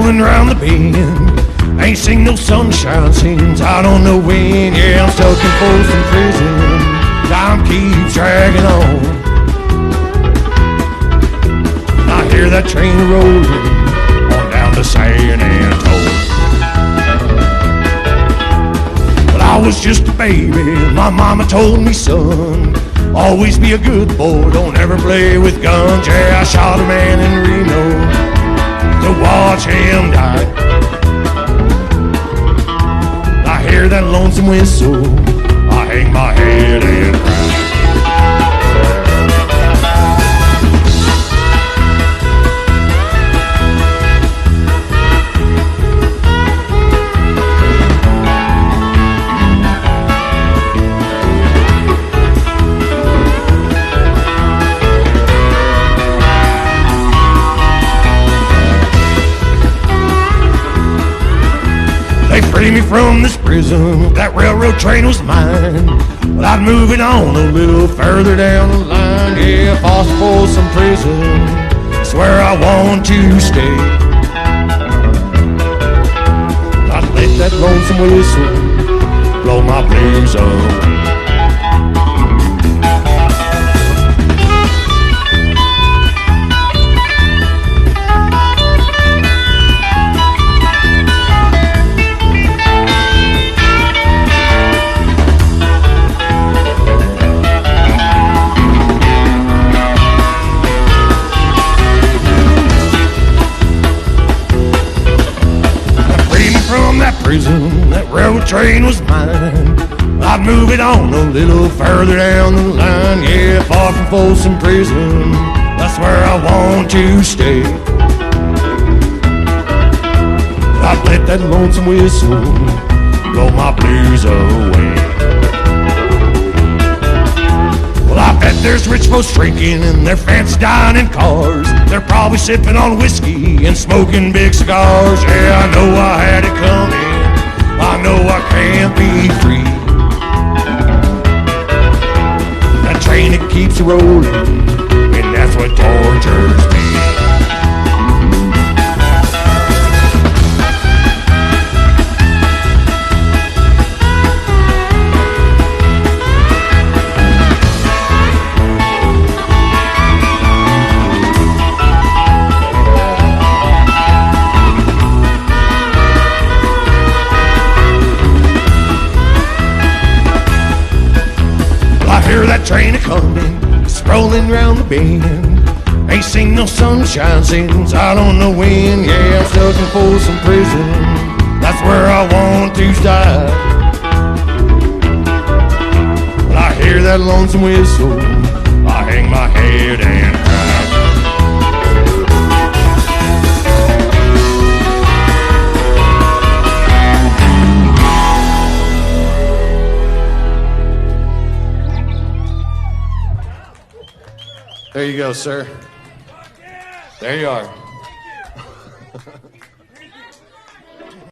strolling round the bend. Ain't seen no sunshine since I don't know when. Yeah, I'm stuck in Folsom Prison. Time keeps dragging on. I hear that train rolling on down to San Antonio. But I was just a baby. My mama told me, son, always be a good boy, don't ever play with guns. Yeah, I shot a man in Reno to watch him die. I hear that lonesome whistle, I hang my head and cry. They freed me from this prison, that railroad train was mine. But I'm moving on a little further down the line. Yeah, Folsom Prison, it's where I want to stay. I'd let that lonesome whistle blow my blues away. From that prison, that railroad train was mine. I'd move it on a little further down the line. Yeah, far from Folsom Prison, that's where I want to stay. I'd let that lonesome whistle blow my blues away. Well, I bet there's rich folks drinking in their fancy dining cars. They're probably sipping on whiskey and smoking big cigars. Yeah, I know I had it coming. I know I can't be free. That train, it keeps rolling, and that's what tortures me. Hear that train a-coming, strolling round the bend. Ain't seen no sunshine since I don't know when. Yeah, I'm stuck in Folsom Prison, that's where I want to die. When I hear that lonesome whistle, I hang my head and cry. There you go, sir. There you are.